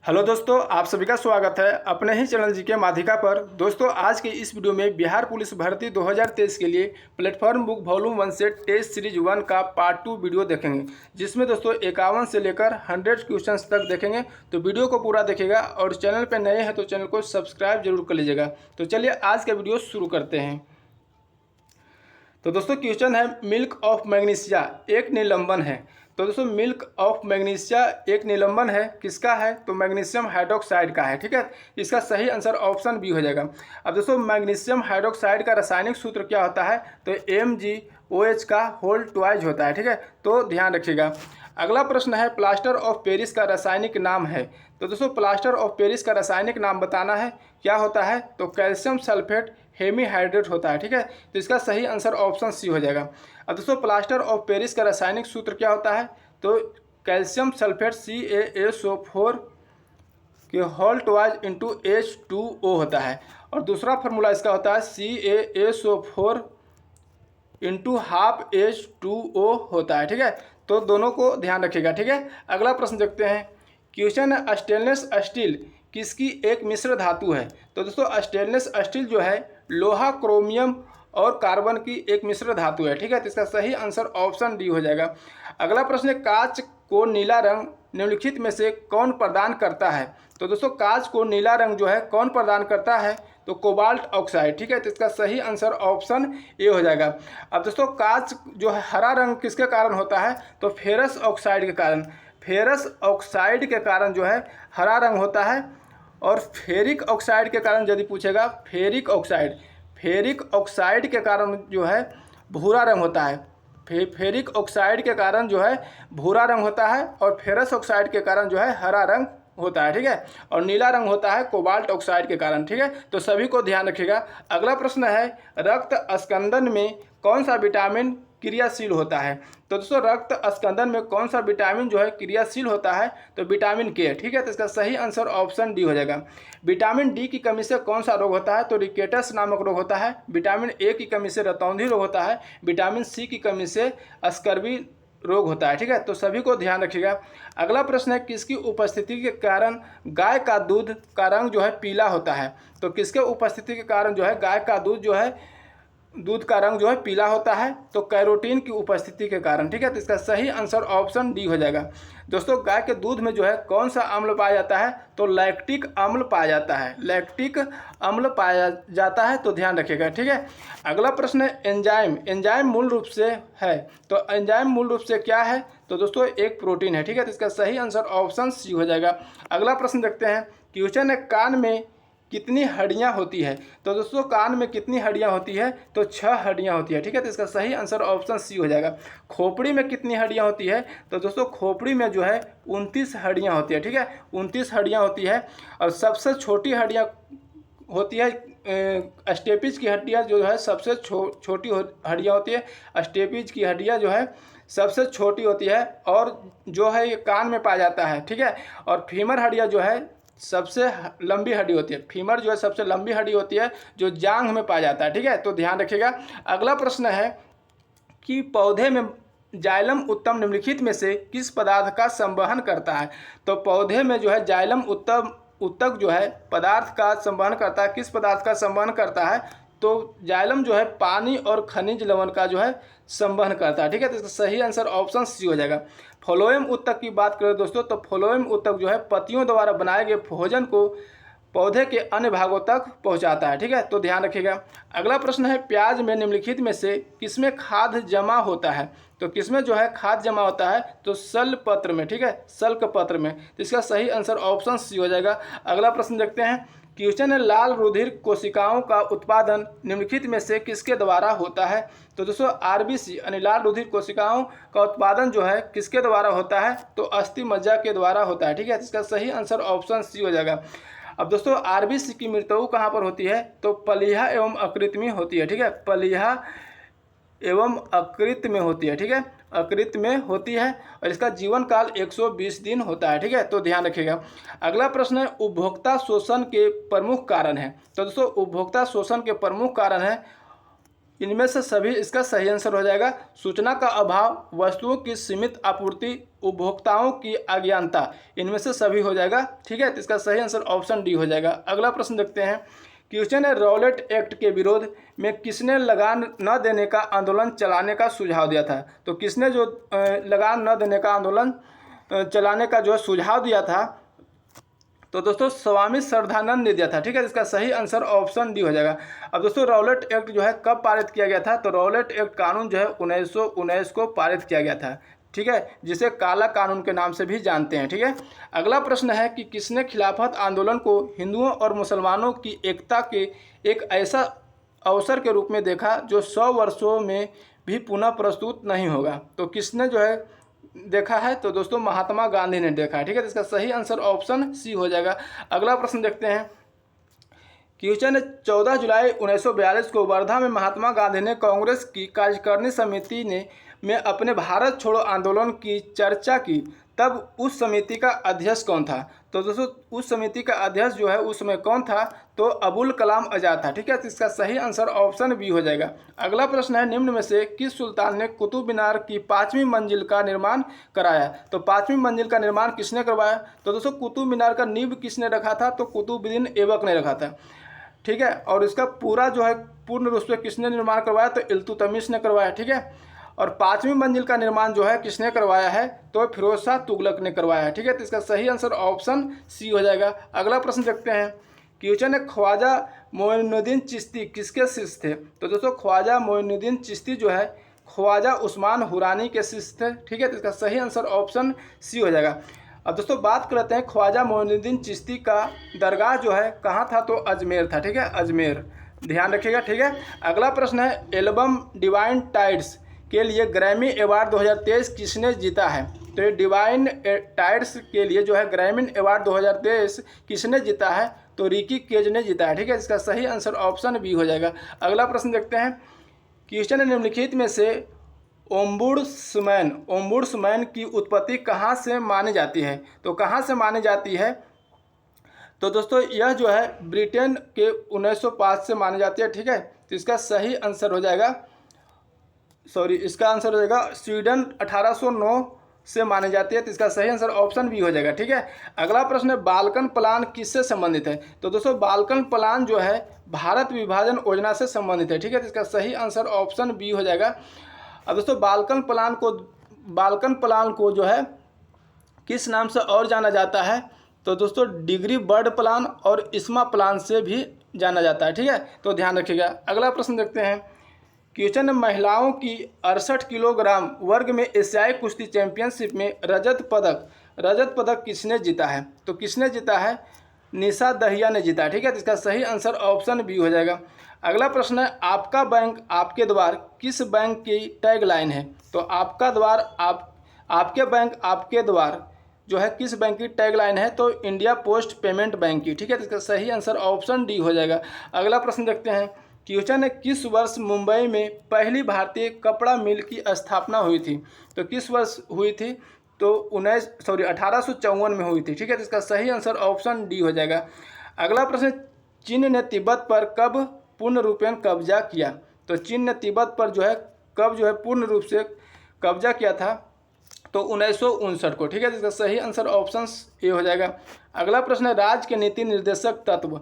Hello दोस्तों, आप सभी का स्वागत है अपने ही चैनल जीके माध्यिका पर। दोस्तों, आज के इस वीडियो में बिहार पुलिस भर्ती 2023 के लिए प्लेटफॉर्म बुक वॉल्यूम 1 से टेस्ट सीरीज 1 का पार्ट 2 वीडियो देखेंगे, जिसमें दोस्तों 51 से लेकर 100 क्वेश्चंस तक देखेंगे। तो वीडियो को पूरा देखिएगा और चैनल पर नए हैं तो चैनल को सब्सक्राइब जरूर कर लीजिएगा। तो चलिए आज का वीडियो शुरू करते हैं। तो दोस्तों क्वेश्चन है, मिल्क ऑफ मैग्नीशिया एक निलंबन है। तो दोस्तों मिल्क ऑफ मैग्नीशिया एक निलंबन है, किसका है? तो मैग्नीशियम हाइड्रोक्साइड का है। ठीक है, इसका सही आंसर ऑप्शन बी हो जाएगा। अब दोस्तों मैग्नीशियम हाइड्रोक्साइड का रासायनिक सूत्र क्या होता है? तो MgOH का होल ट्वाइज होता है। ठीक है, तो ध्यान रखिएगा। अगला प्रश्न है, प्लास्टर ऑफ पेरिस का रासायनिक नाम है। तो दोस्तों प्लास्टर ऑफ पेरिस का रासायनिक नाम बताना है, क्या होता है? तो कैल्शियम सल्फेट हेमीहाइड्रेट होता है। ठीक है, तो इसका सही आंसर ऑप्शन सी हो जाएगा। अब दोस्तों प्लास्टर ऑफ पेरिस का रासायनिक सूत्र क्या होता है? तो कैल्शियम सल्फेट CaSO4 के होल ट्वाइज इंटू H2O होता है। और दूसरा फार्मूला इसका होता है CaSO4 इंटू हाफ H2O होता है। ठीक है, तो दोनों को ध्यान रखिएगा। ठीक है, अगला प्रश्न देखते हैं। क्वेश्चन है, स्टेनलेस स्टील किसकी एक मिश्र धातु है? तो दोस्तों स्टेनलेस स्टील जो है लोहा, क्रोमियम और कार्बन की एक मिश्र धातु है। ठीक है, तो इसका सही आंसर ऑप्शन डी हो जाएगा। अगला प्रश्न है, कांच को नीला रंग निम्नलिखित में से कौन प्रदान करता है? तो दोस्तों कांच को नीला रंग जो है कौन प्रदान करता है? तो कोबाल्ट ऑक्साइड। ठीक है, तो इसका सही आंसर ऑप्शन ए हो जाएगा। अब दोस्तों कांच जो है हरा रंग किसके कारण होता है? तो फेरस ऑक्साइड के कारण। फेरस ऑक्साइड के कारण जो है हरा रंग होता है। और फेरिक ऑक्साइड के कारण यदि पूछेगा, फेरिक ऑक्साइड के कारण जो है भूरा रंग होता है। फेरिक ऑक्साइड के कारण जो है भूरा रंग होता है और फेरस ऑक्साइड के कारण जो है हरा रंग होता है। ठीक है, और नीला रंग होता है कोबाल्ट ऑक्साइड के कारण। ठीक है, तो सभी को ध्यान रखिएगा। अगला प्रश्न है, रक्त स्कंदन में कौन सा विटामिन क्रियाशील होता है? तो दोस्तों रक्त स्कंदन में कौन सा विटामिन जो है क्रियाशील होता है? तो विटामिन के। ठीक है, तो इसका सही आंसर ऑप्शन डी हो जाएगा। विटामिन डी की कमी से कौन सा रोग होता है? तो रिकेटस नामक रोग होता है। विटामिन ए की कमी से रतौंधी रोग होता है। विटामिन सी की कमी से स्कर्वी रोग होता है। ठीक है, तो सभी को ध्यान रखिएगा। अगला प्रश्न है, किसकी उपस्थिति के कारण गाय का दूध का रंग जो है पीला होता है? तो किसके उपस्थिति के कारण जो है गाय का दूध का रंग जो है पीला होता है? तो कैरोटीन की उपस्थिति के कारण। ठीक है, तो इसका सही आंसर ऑप्शन डी हो जाएगा। दोस्तों गाय के दूध में जो है कौन सा अम्ल पाया जाता है? तो लैक्टिक अम्ल पाया जाता है। लैक्टिक अम्ल पाया जाता है, तो ध्यान रखिएगा। ठीक है, अगला प्रश्न है, एंजाइम मूल रूप से है। तो एंजाइम मूल रूप से क्या है? तो दोस्तों एक प्रोटीन है। ठीक है, तो इसका सही आंसर ऑप्शन सी हो जाएगा। अगला प्रश्न देखते हैं। क्वेश्चन है, कान में कितनी हड्डियां होती है? तो दोस्तों कान में कितनी हड्डियां होती है? तो 6 हड्डियां होती है। ठीक है, तो इसका सही आंसर ऑप्शन सी हो जाएगा। खोपड़ी में कितनी हड्डियां होती है? तो दोस्तों खोपड़ी में जो है 29 हड्डियां होती है। ठीक है, 29 हड्डियां होती है। और सबसे छोटी हड्डियां होती है स्टेपिज की हड्डियां जो है सबसे छोटी हड्डियां होती है। स्टेपिज की हड्डियां जो है सबसे छोटी होती है और जो है ये कान में पाया जाता है। ठीक है, और फीमर हड्डियां जो है सबसे लंबी हड्डी होती है। फीमर जो है सबसे लंबी हड्डी होती है जो जांघ में पाया जाता है। ठीक है, तो ध्यान रखिएगा। अगला प्रश्न है कि पौधे में जाइलम उत्तम निम्नलिखित में से किस पदार्थ का संवहन करता है? तो पौधे में जो है जाइलम उत्तक जो है पदार्थ का संवहन करता है। किस पदार्थ का संवहन करता है? तो जाइलम जो है पानी और खनिज लवण का जो है संवहन करता है। ठीक है, तो इसका सही आंसर ऑप्शन सी हो जाएगा। फ्लोएम उत्तक की बात करें दोस्तों, तो फ्लोएम उत्तक जो है पत्तियों द्वारा बनाए गए भोजन को पौधे के अन्य भागों तक पहुंचाता है। ठीक है, तो ध्यान रखिएगा। अगला प्रश्न है, प्याज में निम्नलिखित में से किसमें खाद जमा होता है? तो किसमें जो है खाद जमा होता है? तो सल्क पत्र में। ठीक है, सल्क पत्र में। तो इसका सही आंसर ऑप्शन सी हो जाएगा। अगला प्रश्न देखते हैं। क्वेश्चन है, लाल रुधिर कोशिकाओं का उत्पादन निम्नलिखित में से किसके द्वारा होता है? तो दोस्तों RBC यानी लाल रुधिर कोशिकाओं का उत्पादन जो है किसके द्वारा होता है? तो अस्थि मज्जा के द्वारा होता है। ठीक है, इसका सही आंसर ऑप्शन सी हो जाएगा। अब दोस्तों RBC की मृत्यु कहाँ पर होती है? तो पलीहा एवं अकृत में होती है। ठीक है, पलीहा एवं अकृत में होती है। ठीक है, अकृत में होती है और इसका जीवन काल 120 दिन होता है। ठीक है, तो ध्यान रखिएगा। अगला प्रश्न है, उपभोक्ता शोषण के प्रमुख कारण है। तो दोस्तों उपभोक्ता शोषण के प्रमुख कारण है इनमें से सभी इसका सही आंसर हो जाएगा। सूचना का अभाव, वस्तुओं की सीमित आपूर्ति, उपभोक्ताओं की अज्ञानता, इनमें से सभी हो जाएगा। ठीक है, तो इसका सही आंसर ऑप्शन डी हो जाएगा। अगला प्रश्न देखते हैं। क्वेश्चन है, रॉलेट एक्ट के विरोध में किसने लगान न देने का आंदोलन चलाने का सुझाव दिया था? तो किसने जो लगान न देने का आंदोलन चलाने का जो है सुझाव दिया था, तो दोस्तों स्वामी श्रद्धानंद ने दिया था। ठीक है, इसका सही आंसर ऑप्शन डी हो जाएगा। अब दोस्तों रॉलेट एक्ट जो है कब पारित किया गया था? तो रॉलेट एक्ट कानून जो है 1919 को पारित किया गया था। ठीक है, जिसे काला कानून के नाम से भी जानते हैं। ठीक है, अगला प्रश्न है कि किसने खिलाफत आंदोलन को हिंदुओं और मुसलमानों की एकता के एक ऐसा अवसर के रूप में देखा जो 100 वर्षों में भी पुनः प्रस्तुत नहीं होगा? तो किसने जो है देखा है? तो दोस्तों महात्मा गांधी ने देखा है। ठीक है, तो इसका सही आंसर ऑप्शन सी हो जाएगा। अगला प्रश्न देखते हैं। क्वेश्चन 14 जुलाई 1942 को वर्धा में महात्मा गांधी ने कांग्रेस की कार्यकारिणी समिति में अपने भारत छोड़ो आंदोलन की चर्चा की, तब उस समिति का अध्यक्ष कौन था? तो दोस्तों उस समिति का अध्यक्ष जो है उस समय कौन था? तो अबुल कलाम आज़ाद था। ठीक है, तो इसका सही आंसर ऑप्शन बी हो जाएगा। अगला प्रश्न है, निम्न में से किस सुल्तान ने कुतुब मीनार की 5वीं मंजिल का निर्माण कराया? तो 5वीं मंजिल का निर्माण किसने करवाया? तो दोस्तों कुतुब मीनार का नींव किसने रखा था? तो कुतुबुद्दीन ऐबक ने रखा था। ठीक है, और इसका पूरा जो है पूर्ण रूप से किसने निर्माण करवाया? तो इल्तुतमिश ने करवाया। ठीक है, और 5वीं मंजिल का निर्माण जो है किसने करवाया है? तो फिरोज शाह तुगलक ने करवाया है। ठीक है, तो इसका सही आंसर ऑप्शन सी हो जाएगा। अगला प्रश्न देखते हैं। क्वेश्चन है, ख्वाजा मोइनुद्दीन चिश्ती किसके शिष्य थे? तो दोस्तों ख्वाजा मोइनुद्दीन चिश्ती जो है ख्वाजा उस्मान हुरानी के शिष्य थे। ठीक है, तो इसका सही आंसर ऑप्शन सी हो जाएगा। अब दोस्तों बात करते हैं ख्वाजा मोइनुद्दीन चिश्ती का दरगाह जो है कहाँ था? तो अजमेर था। ठीक है, अजमेर, ध्यान रखिएगा। ठीक है, अगला प्रश्न है, एल्बम डिवाइन टाइड्स के लिए ग्रैमी अवार्ड 2023 किसने जीता है? तो ये डिवाइन टाइड्स के लिए जो है ग्रैमी अवार्ड 2023 किसने जीता है? तो रिकी केज ने जीता है। ठीक है, इसका सही आंसर ऑप्शन बी हो जाएगा। अगला प्रश्न देखते हैं। क्वेश्चन निम्नलिखित में से ओम्बुड्समैन की उत्पत्ति कहाँ से मानी जाती है? तो कहाँ से मानी जाती है? तो दोस्तों यह जो है ब्रिटेन के 1905 से मानी जाती है। ठीक है, तो इसका सही आंसर हो जाएगा, इसका आंसर हो जाएगा स्वीडन 1809 से मानी जाती है। तो इसका सही आंसर ऑप्शन बी हो जाएगा। ठीक है, अगला प्रश्न है, बाल्कन प्लान किससे संबंधित है? तो दोस्तों बाल्कन प्लान जो है भारत विभाजन योजना से संबंधित है। ठीक है, तो इसका सही आंसर ऑप्शन बी हो जाएगा। अब दोस्तों बाल्कन प्लान को जो है किस नाम से और जाना जाता है? तो दोस्तों डिग्री बर्ड प्लान और इस्मा प्लान से भी जाना जाता है। ठीक है, तो ध्यान रखिएगा। अगला प्रश्न देखते हैं। क्वेश्चन, महिलाओं की 68 किलोग्राम वर्ग में एशियाई कुश्ती चैंपियनशिप में रजत पदक किसने जीता है? तो किसने जीता है? निशा दहिया ने जीता है। ठीक है, तो इसका सही आंसर ऑप्शन बी हो जाएगा। अगला प्रश्न है, आपका बैंक आपके द्वार किस बैंक की टैगलाइन है? तो आपका द्वार आपके बैंक आपके द्वार जो है किस बैंक की टैगलाइन है? तो इंडिया पोस्ट पेमेंट बैंक की। ठीक है, तो इसका सही आंसर ऑप्शन डी हो जाएगा। अगला प्रश्न देखते हैं। क्वेश्चन है, किस वर्ष मुंबई में पहली भारतीय कपड़ा मिल की स्थापना हुई थी? तो किस वर्ष हुई थी? तो 1854 में हुई थी। ठीक है, तो इसका सही आंसर ऑप्शन डी हो जाएगा। अगला प्रश्न, चीन ने तिब्बत पर कब पूर्ण रूपेण कब्जा किया? तो चीन ने तिब्बत पर कब पूर्ण रूप से कब्जा किया था? तो 1959 को। ठीक है, तो इसका सही आंसर ऑप्शन ए हो जाएगा। अगला प्रश्न है, राज्य के नीति निर्देशक तत्व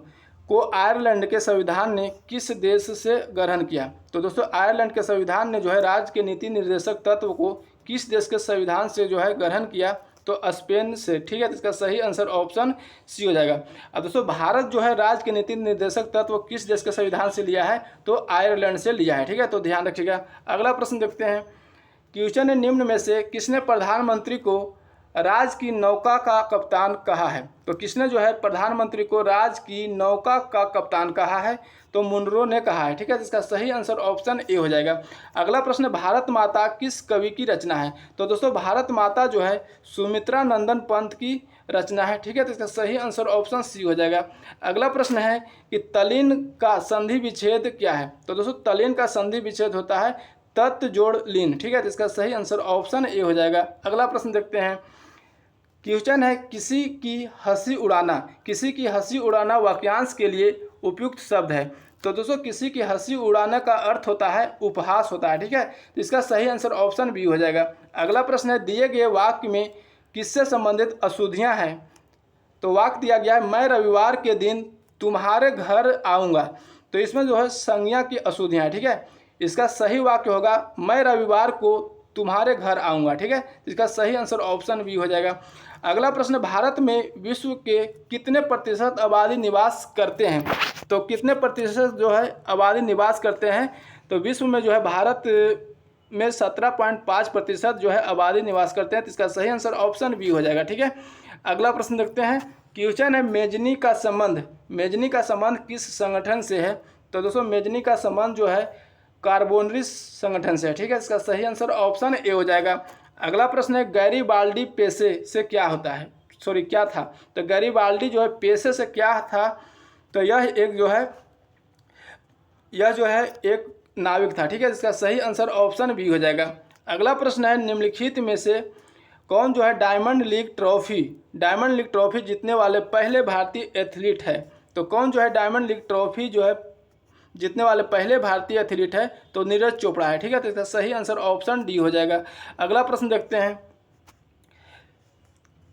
को आयरलैंड के संविधान ने किस देश से ग्रहण किया? तो दोस्तों आयरलैंड के संविधान ने जो है राज्य के नीति निर्देशक तत्व को किस देश के संविधान से जो है ग्रहण किया? तो स्पेन से। ठीक है, तो इसका सही आंसर ऑप्शन सी हो जाएगा। अब दोस्तों भारत जो है राज्य के नीति निर्देशक तत्व किस देश के संविधान से लिया है? तो आयरलैंड से लिया है। ठीक है, तो ध्यान रखिएगा। अगला प्रश्न देखते हैं। क्वेश्चन है, निम्न में से किसने प्रधानमंत्री को राज्य की नौका का कप्तान कहा है? तो किसने जो है प्रधानमंत्री को राज्य की नौका का कप्तान कहा है? तो मुनरो ने कहा है। ठीक है, तो इसका सही आंसर ऑप्शन ए हो जाएगा। अगला प्रश्न, भारत माता किस कवि की रचना है? तो दोस्तों भारत माता जो है सुमित्रा नंदन पंत की रचना है। ठीक है, तो इसका सही आंसर ऑप्शन सी हो जाएगा। अगला प्रश्न है कि तल्लीन का संधि विच्छेद क्या है? तो दोस्तों तल्लीन का संधि विच्छेद होता है तत् जोड़ लीन। ठीक है, तो इसका सही आंसर ऑप्शन ए हो जाएगा। अगला प्रश्न देखते हैं। क्वेश्चन है, किसी की हंसी उड़ाना वाक्यांश के लिए उपयुक्त शब्द है? तो दोस्तों किसी की हंसी उड़ाने का अर्थ होता है उपहास होता है, ठीक है। तो इसका सही आंसर ऑप्शन बी हो जाएगा। अगला प्रश्न है, दिए गए वाक्य में किससे संबंधित अशुद्धियां हैं? तो वाक्य दिया गया है, मैं रविवार के दिन तुम्हारे घर आऊँगा। तो इसमें जो है संज्ञा की अशुद्धियां हैं, ठीक है। इसका सही वाक्य होगा, मैं रविवार को तुम्हारे घर आऊँगा, ठीक है। इसका सही आंसर ऑप्शन बी हो जाएगा। अगला प्रश्न, भारत में विश्व के कितने प्रतिशत आबादी निवास करते हैं? तो कितने प्रतिशत जो है आबादी निवास करते हैं? तो विश्व में जो है भारत में 17.5% जो है आबादी निवास करते हैं। तो इसका सही आंसर ऑप्शन बी हो जाएगा, ठीक है। अगला प्रश्न देखते हैं, क्वेश्चन है, मेजनी का संबंध किस संगठन से है? तो दोस्तों मेजनी का संबंध जो है कार्बोनरिस संगठन से है, ठीक है। इसका सही आंसर ऑप्शन ए हो जाएगा। अगला प्रश्न है, गैरीबाल्डी पेशे से क्या था? तो गैरीबाल्डी जो है पेशे से क्या था? तो यह जो है एक नाविक था, ठीक है। इसका सही आंसर ऑप्शन बी हो जाएगा। अगला प्रश्न है, निम्नलिखित में से कौन जो है डायमंड लीग ट्रॉफी जीतने वाले पहले भारतीय एथलीट है? तो कौन जो है डायमंड लीग ट्रॉफी जो है जीतने वाले पहले भारतीय एथलीट है? तो नीरज चोपड़ा है, ठीक है। तो इसका सही आंसर ऑप्शन डी हो जाएगा। अगला प्रश्न देखते हैं,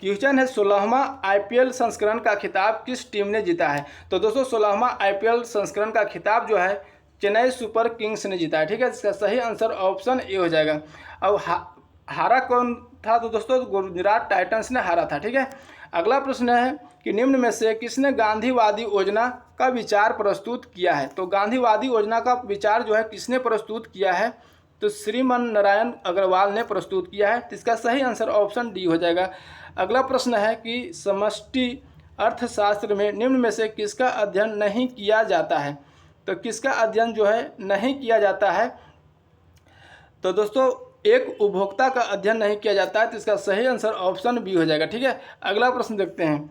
क्वेश्चन है, 16वां आईपीएल संस्करण का खिताब किस टीम ने जीता है? तो दोस्तों 16वां आईपीएल संस्करण का खिताब जो है चेन्नई सुपर किंग्स ने जीता है, ठीक है। इसका सही आंसर ऑप्शन ए हो जाएगा। अब हारा कौन था? तो दोस्तों गुजरात टाइटंस ने हारा था, ठीक है। अगला प्रश्न है कि निम्न में से किसने गांधीवादी योजना का विचार प्रस्तुत किया है? तो गांधीवादी योजना का विचार जो है किसने प्रस्तुत किया है? तो श्रीमान नारायण अग्रवाल ने प्रस्तुत किया है। तो इसका सही आंसर ऑप्शन डी हो जाएगा। अगला प्रश्न है कि समष्टि अर्थशास्त्र में निम्न में से किसका अध्ययन नहीं किया जाता है? तो किसका अध्ययन जो है नहीं किया जाता है? तो दोस्तों एक उपभोक्ता का अध्ययन नहीं किया जाता है। तो इसका सही आंसर ऑप्शन बी हो जाएगा, ठीक है। अगला प्रश्न देखते हैं,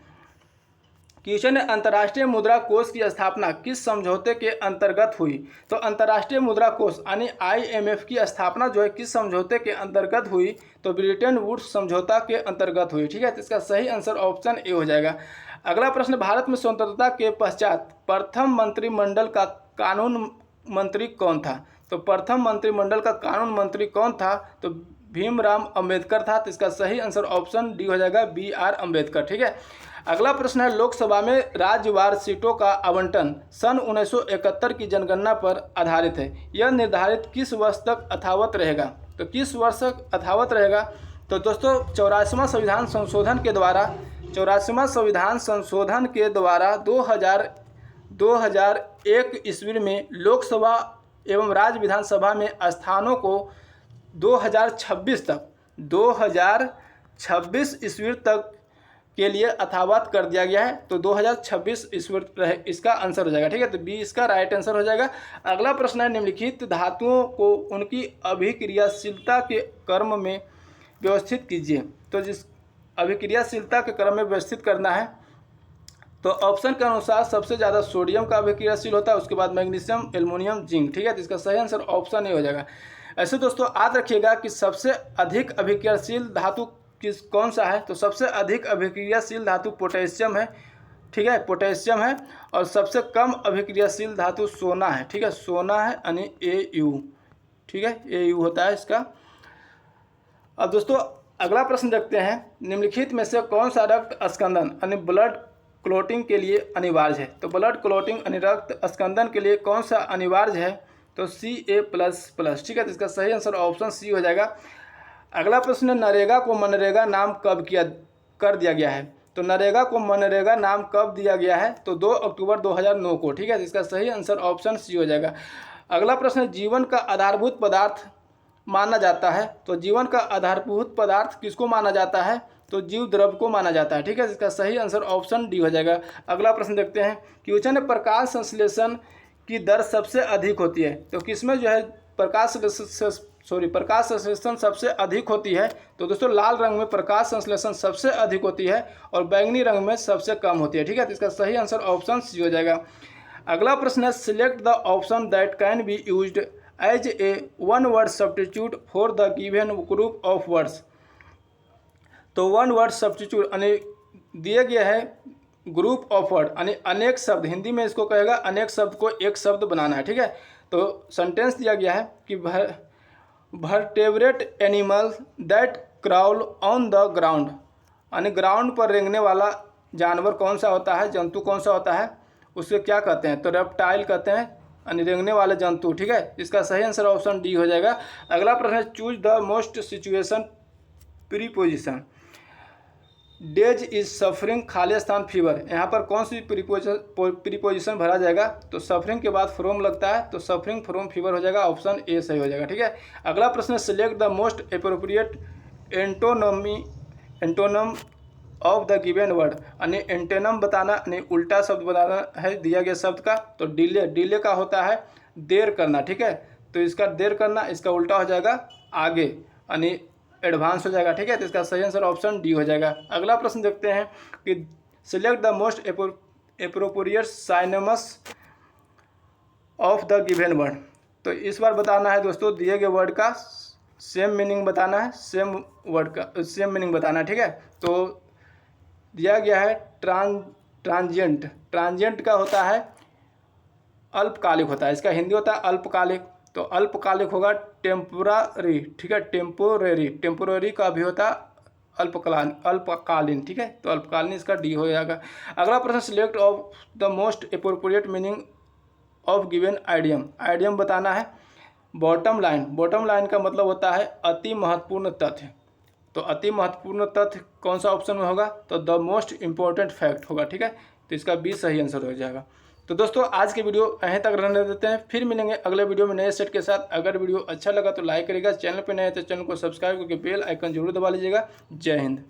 क्वेश्चन है, अंतर्राष्ट्रीय मुद्रा कोष की स्थापना किस समझौते के अंतर्गत हुई? तो अंतर्राष्ट्रीय मुद्रा कोष यानी IMF की स्थापना जो है किस समझौते के अंतर्गत हुई? तो ब्रिटेन वुड्स समझौता के अंतर्गत हुई, ठीक है। तो इसका सही आंसर ऑप्शन ए हो जाएगा। अगला प्रश्न, भारत में स्वतंत्रता के पश्चात प्रथम मंत्रिमंडल का कानून मंत्री कौन था? तो प्रथम मंत्रिमंडल का कानून मंत्री कौन था? तो भीमराव अंबेडकर था। तो इसका सही आंसर ऑप्शन डी हो जाएगा, BR अम्बेडकर, ठीक है। अगला प्रश्न है, लोकसभा में राज्यवार सीटों का आवंटन सन 1971 की जनगणना पर आधारित है। यह निर्धारित किस वर्ष तक यथावत रहेगा? तो किस वर्ष तक यथावत रहेगा? तो दोस्तों 84वां संविधान संशोधन के द्वारा 2001 ईस्वी में लोकसभा एवं राज्य विधानसभा में स्थानों को 2026 ईस्वी तक के लिए यथावत कर दिया गया है। तो 2026 ईस्वी इसका आंसर हो जाएगा, ठीक है। तो बी इसका राइट आंसर हो जाएगा। अगला प्रश्न है, निम्नलिखित धातुओं को उनकी अभिक्रियाशीलता के क्रम में व्यवस्थित कीजिए। तो जिस अभिक्रियाशीलता के क्रम में व्यवस्थित करना है, तो ऑप्शन के अनुसार सबसे ज़्यादा सोडियम का अभिक्रियाशील होता है, उसके बाद मैग्नीशियम, एल्युमिनियम, जिंक, ठीक है। तो इसका सही आंसर ऑप्शन ए हो जाएगा। ऐसे दोस्तों याद रखिएगा कि सबसे अधिक अभिक्रियाशील धातु कौन सा है? तो सबसे अधिक अभिक्रियाशील धातु पोटेशियम है, ठीक है, पोटेशियम है। और सबसे कम अभिक्रियाशील धातु सोना है, ठीक है, सोना है यानी AU, ठीक है, AU होता है इसका। अब दोस्तों अगला प्रश्न देखते हैं, निम्नलिखित में से कौन सा रक्त स्कंदन यानी ब्लड क्लॉटिंग के लिए अनिवार्य है? तो ब्लड क्लॉटिंग यानी रक्त स्कंदन के लिए कौन सा अनिवार्य है? तो CA++, ठीक है। तो इसका सही आंसर ऑप्शन सी हो जाएगा। अगला प्रश्न, नरेगा को मनरेगा नाम कब कर दिया गया है? तो नरेगा को मनरेगा नाम कब दिया गया है? तो 2 अक्टूबर 2009 को, ठीक है। तो इसका सही आंसर ऑप्शन सी हो जाएगा। अगला प्रश्न, जीवन का आधारभूत पदार्थ माना जाता है। तो जीवन का आधारभूत पदार्थ किसको माना जाता है? तो जीव द्रव्य को माना जाता है, ठीक है। इसका सही आंसर ऑप्शन डी हो जाएगा। अगला प्रश्न देखते हैं, क्वेश्चन है, प्रकाश संश्लेषण की दर सबसे अधिक होती है। तो किसमें जो है प्रकाश संश्लेषण सबसे अधिक होती है? तो दोस्तों लाल रंग में प्रकाश संश्लेषण सबसे अधिक होती है और बैंगनी रंग में सबसे कम होती है, ठीक है। तो इसका सही आंसर ऑप्शन सी हो जाएगा। अगला प्रश्न है, select the option that can be used as a one word substitute for the given group of words. तो वन वर्ड सब्स्टिट्यूट यानी दिए गए हैं ग्रुप ऑफ वर्ड यानी अनेक शब्द, हिंदी में इसको कहेगा अनेक शब्द को एक शब्द बनाना है। ठीक है, तो सेंटेंस दिया गया है कि vertebrate animal that crawl on the ground, यानी ग्राउंड पर रेंगने वाला जानवर कौन सा होता है, जंतु कौन सा होता है, उसे क्या कहते हैं, तो रेप्टाइल कहते हैं, यानी रेंगने वाले जंतु। ठीक है, इसका सही आंसर ऑप्शन डी हो जाएगा। अगला प्रश्न है choose the most situation preposition. Days is suffering खाली स्थान फीवर, यहाँ पर कौन सी प्रीपोजिशन भरा जाएगा, तो सफरिंग के बाद फ्रोम लगता है, तो सफरिंग फ्रोम फीवर हो जाएगा, ऑप्शन ए सही हो जाएगा। ठीक है, अगला प्रश्न select the most appropriate antonym of the given word, यानी एंटेनम बताना, यानी उल्टा शब्द बताना है दिया गया शब्द का। तो डिले, डिले का होता है देर करना। ठीक है, तो इसका देर करना, इसका उल्टा हो जाएगा आगे, यानी एडवांस हो जाएगा। ठीक है, तो इसका सही आंसर ऑप्शन डी हो जाएगा। अगला प्रश्न देखते हैं कि select the most appropriate synonyms of the given word. तो इस बार बताना है दोस्तों दिए गए वर्ड का सेम मीनिंग बताना है, सेम वर्ड का सेम मीनिंग बताना है। ठीक है, तो दिया गया है ट्रांजिएंट, ट्रांजिएंट का होता है अल्पकालिक होता है, इसका हिंदी होता है अल्पकालिक, तो अल्पकालिक होगा टेम्पोररी। ठीक है, टेम्पोररी, टेम्पोररी का भी होता है अल्पकालीन। ठीक है, तो अल्पकालीन इसका डी हो जाएगा। अगला प्रश्न select of the most appropriate meaning of given idiom, idiom बताना है। बॉटम लाइन, बॉटम लाइन का मतलब होता है अति महत्वपूर्ण तथ्य, तो अति महत्वपूर्ण तथ्य कौन सा ऑप्शन में होगा, तो द मोस्ट इम्पोर्टेंट फैक्ट होगा। ठीक है, तो इसका बी सही आंसर हो जाएगा। तो दोस्तों आज की वीडियो यहीं तक रहने देते हैं, फिर मिलेंगे अगले वीडियो में नए सेट के साथ। अगर वीडियो अच्छा लगा तो लाइक करिएगा, चैनल पर नए हैं तो चैनल को सब्सक्राइब करके बेल आइकन जरूर दबा लीजिएगा। जय हिंद।